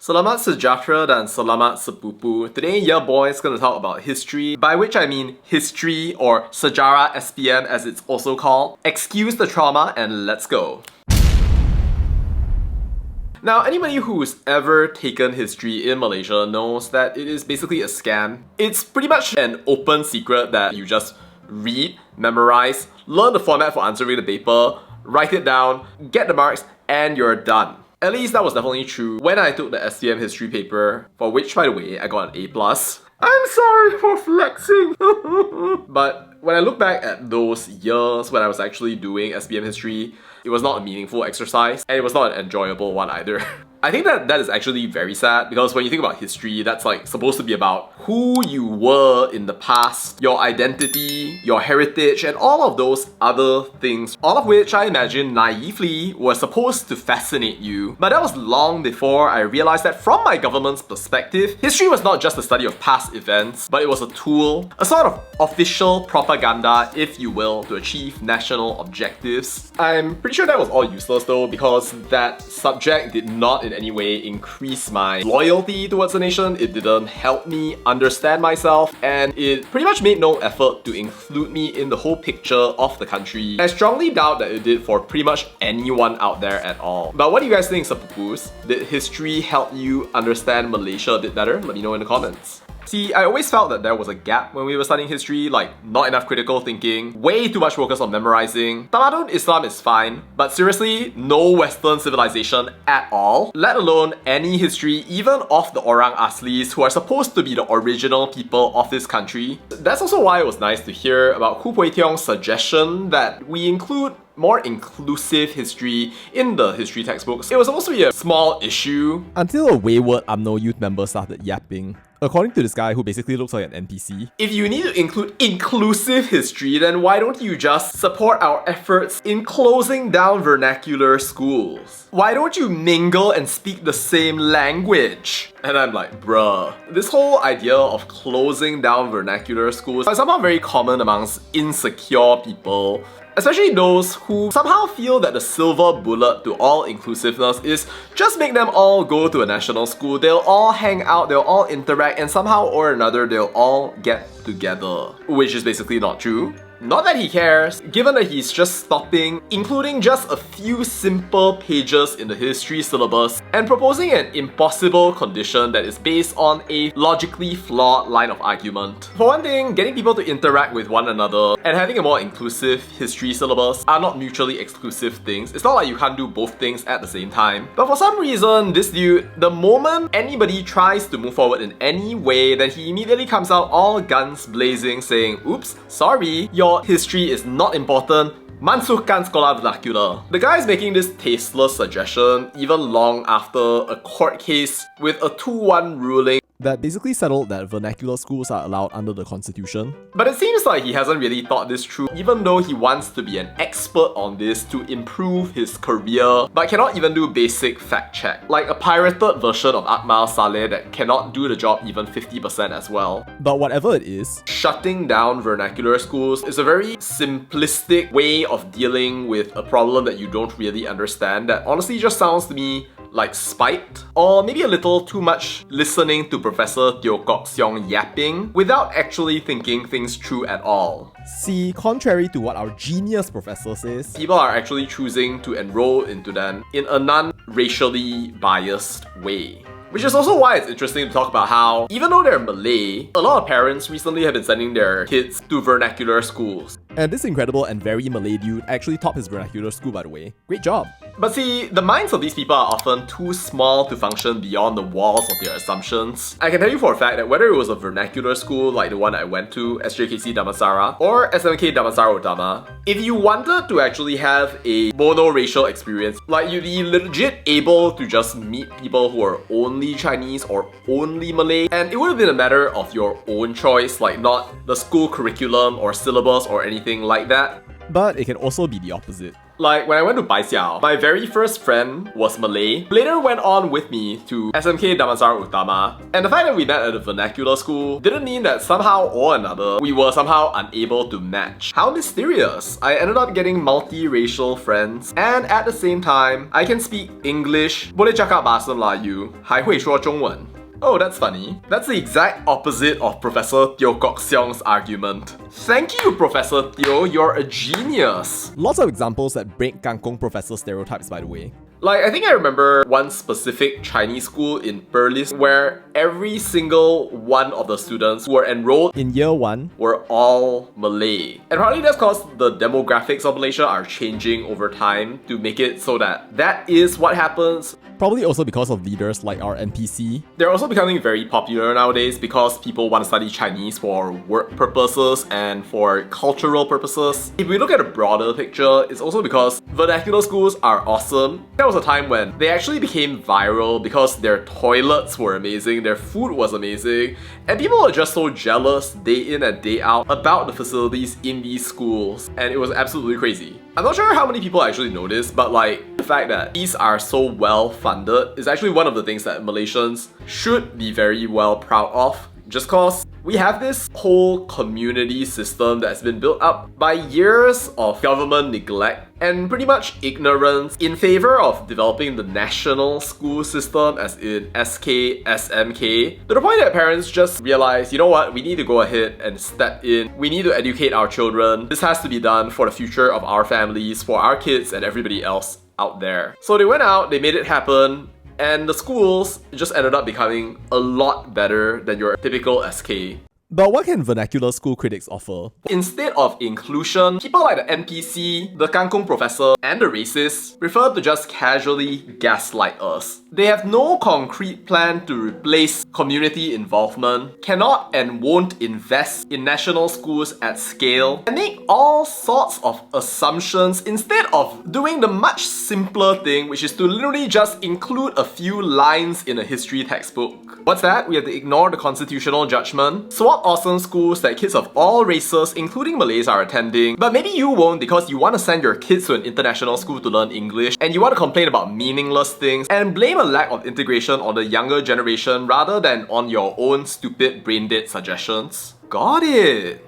Selamat sejahtera dan selamat sepupu. Today, your boy is going to talk about history, by which I mean history or Sejarah SPM as it's also called. Excuse the trauma and let's go. Now, anybody who's ever taken history in Malaysia knows that it is basically a scam. It's pretty much an open secret that you just read, memorize, learn the format for answering the paper, write it down, get the marks, and you're done. At least that was definitely true when I took the SPM history paper, for which, by the way, I got an A+. I'm sorry for flexing! But when I look back at those years when I was actually doing SPM history, it was not a meaningful exercise, and it was not an enjoyable one either. I think that is actually very sad because when you think about history, that's like supposed to be about who you were in the past, your identity, your heritage, and all of those other things, all of which I imagine naively were supposed to fascinate you. But that was long before I realized that from my government's perspective, history was not just a study of past events, but it was a tool, a sort of official propaganda, if you will, to achieve national objectives. I'm pretty sure that was all useless though, because that subject did not in any way increase my loyalty towards the nation. It didn't help me understand myself, and it pretty much made no effort to include me in the whole picture of the country. I strongly doubt that it did for pretty much anyone out there at all. But what do you guys think, Sapupus? Did history help you understand Malaysia a bit better? Let me know in the comments. See, I always felt that there was a gap when we were studying history, like not enough critical thinking, way too much focus on memorizing. Tamadun Islam is fine, but seriously, no Western civilization at all, let alone any history even of the Orang Aslis who are supposed to be the original people of this country. That's also why it was nice to hear about Khoo Poay Tiong's suggestion that we include more inclusive history in the history textbooks. It was supposed to be a small issue until a wayward UMNO Youth member started yapping. According to this guy who basically looks like an NPC. If you need to include inclusive history, then why don't you just support our efforts in closing down vernacular schools? Why don't you mingle and speak the same language? And I'm like, bruh. This whole idea of closing down vernacular schools is somehow very common amongst insecure people, especially those who somehow feel that the silver bullet to all inclusiveness is just make them all go to a national school, they'll all hang out, they'll all interact, and somehow or another they'll all get together. Which is basically not true. Not that he cares, given that he's just stopping, including just a few simple pages in the history syllabus, and proposing an impossible condition that is based on a logically flawed line of argument. For one thing, getting people to interact with one another and having a more inclusive history syllabus are not mutually exclusive things. It's not like you can't do both things at the same time. But for some reason, this dude, the moment anybody tries to move forward in any way, then he immediately comes out all guns blazing saying, oops, sorry, your history is not important, mansuhkan sekolah vernacular. The guy is making this tasteless suggestion even long after a court case with a 2-1 ruling that basically settled that vernacular schools are allowed under the constitution. But it seems like he hasn't really thought this through, even though he wants to be an expert on this to improve his career, but cannot even do basic fact check. Like a pirated version of Akmal Saleh that cannot do the job even 50% as well. But whatever it is, shutting down vernacular schools is a very simplistic way of dealing with a problem that you don't really understand that honestly just sounds to me like spite, or maybe a little too much listening to Professor Teo Kok Seong yapping without actually thinking things through at all. See, contrary to what our genius professor says, people are actually choosing to enroll into them in a non-racially biased way. Which is also why it's interesting to talk about how, even though they're Malay, a lot of parents recently have been sending their kids to vernacular schools. And this incredible and very Malay dude actually topped his vernacular school, by the way. Great job! But see, the minds of these people are often too small to function beyond the walls of their assumptions. I can tell you for a fact that whether it was a vernacular school like the one I went to, SJKC Damansara, or SMK Damansara Utama, if you wanted to actually have a mono-racial experience, like you'd be legit able to just meet people who are only Chinese or only Malay, and it would have been a matter of your own choice, like not the school curriculum or syllabus or anything like that. But it can also be the opposite. Like, when I went to Baixiao, my very first friend was Malay, who later went on with me to SMK Damansara Utama. And the fact that we met at a vernacular school didn't mean that somehow or another, we were somehow unable to match. How mysterious. I ended up getting multiracial friends, and at the same time, I can speak English, boleh cakap bahasa Melayu, 还会说中文. Oh, that's funny. That's the exact opposite of Professor Teo Kok Seong's argument. Thank you, Professor Teo, you're a genius. Lots of examples that break Kangkong professor stereotypes, by the way. Like, I think I remember one specific Chinese school in Perlis where every single one of the students who were enrolled In year 1, were all Malay. And partly that's because the demographics of Malaysia are changing over time to make it so that that is what happens. probably also because of leaders like our NPC. They're also becoming very popular nowadays because people want to study Chinese for work purposes and for cultural purposes. If we look at a broader picture, it's also because vernacular schools are awesome. There was a time when they actually became viral because their toilets were amazing, their food was amazing, and people were just so jealous day in and day out about the facilities in these schools, and it was absolutely crazy. I'm not sure how many people actually noticed, but like, the fact that these are so well funded is actually one of the things that Malaysians should be very well proud of. Just cause we have this whole community system that's been built up by years of government neglect and pretty much ignorance in favor of developing the national school system, as in SK, SMK, to the point that parents just realize, you know what, we need to go ahead and step in. We need to educate our children. This has to be done for the future of our families, for our kids and everybody else out there. So they went out, they made it happen, and the schools just ended up becoming a lot better than your typical SK. But what can vernacular school critics offer? Instead of inclusion, people like the NPC, the Kangkong professor, and the racists prefer to just casually gaslight us. They have no concrete plan to replace community involvement, cannot and won't invest in national schools at scale, and make all sorts of assumptions instead of doing the much simpler thing, which is to literally just include a few lines in a history textbook. What's that? We have to ignore the constitutional judgment, swap awesome schools that kids of all races, including Malays, are attending, but maybe you won't because you want to send your kids to an international school to learn English, and you want to complain about meaningless things and blame a lack of integration on the younger generation rather than on your own stupid brain-dead suggestions. Got it!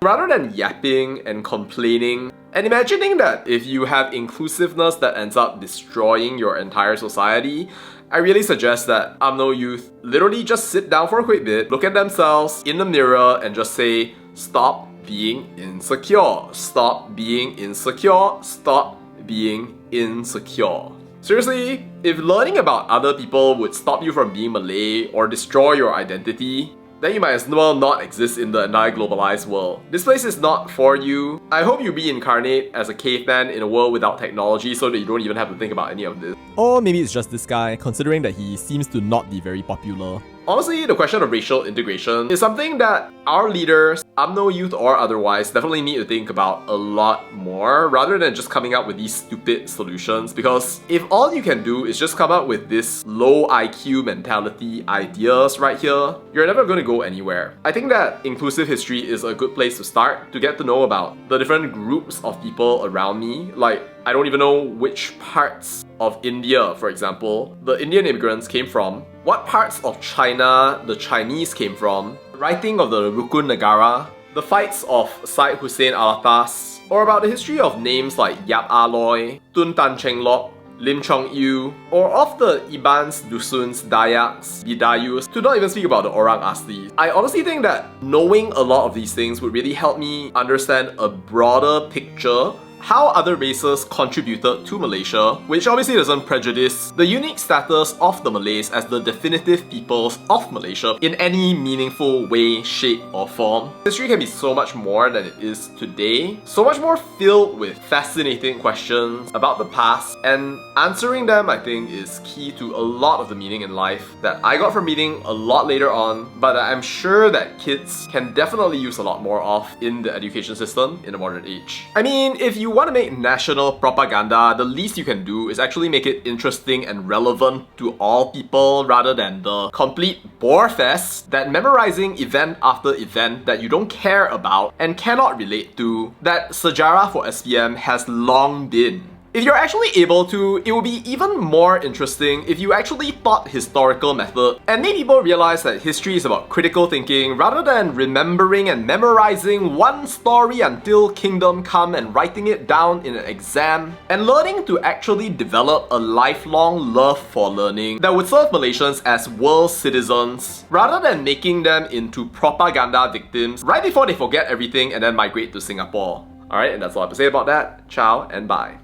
Rather than yapping and complaining, and imagining that if you have inclusiveness that ends up destroying your entire society, I really suggest that UMNO youth literally just sit down for a quick bit, look at themselves in the mirror and just say, stop being insecure, stop being insecure, stop being insecure. Seriously, if learning about other people would stop you from being Malay or destroy your identity, then you might as well not exist in the entire globalized world. This place is not for you. I hope you reincarnate as a caveman in a world without technology so that you don't even have to think about any of this. Or maybe it's just this guy, considering that he seems to not be very popular. Honestly, the question of racial integration is something that our leaders, UMNO youth or otherwise, definitely need to think about a lot more rather than just coming up with these stupid solutions, because if all you can do is just come up with this low IQ mentality ideas right here, you're never going to go anywhere. I think that inclusive history is a good place to start to get to know about the different groups of people around me. Like, I don't even know which parts of India, for example, the Indian immigrants came from, what parts of China the Chinese came from, the writing of the Rukun Negara, the fights of Syed Hussein Alatas, or about the history of names like Yap Aloy, Tun Tan Cheng Lok, Lim Chong Yu, or of the Ibans, Dusuns, Dayaks, Bidayus, to not even speak about the Orang Asli. I honestly think that knowing a lot of these things would really help me understand a broader picture how other races contributed to Malaysia, which obviously doesn't prejudice the unique status of the Malays as the definitive peoples of Malaysia in any meaningful way, shape, or form. History can be so much more than it is today, so much more filled with fascinating questions about the past, and answering them, I think, is key to a lot of the meaning in life that I got from reading a lot later on, but I'm sure that kids can definitely use a lot more of in the education system in the modern age. I mean, if you want to make national propaganda, the least you can do is actually make it interesting and relevant to all people rather than the complete bore fest that memorizing event after event that you don't care about and cannot relate to that Sejarah for SPM has long been. If you're actually able to, it will be even more interesting if you actually taught historical method and made people realize that history is about critical thinking rather than remembering and memorizing one story until kingdom come and writing it down in an exam, and learning to actually develop a lifelong love for learning that would serve Malaysians as world citizens rather than making them into propaganda victims right before they forget everything and then migrate to Singapore. Alright, and that's all I have to say about that. Ciao and bye.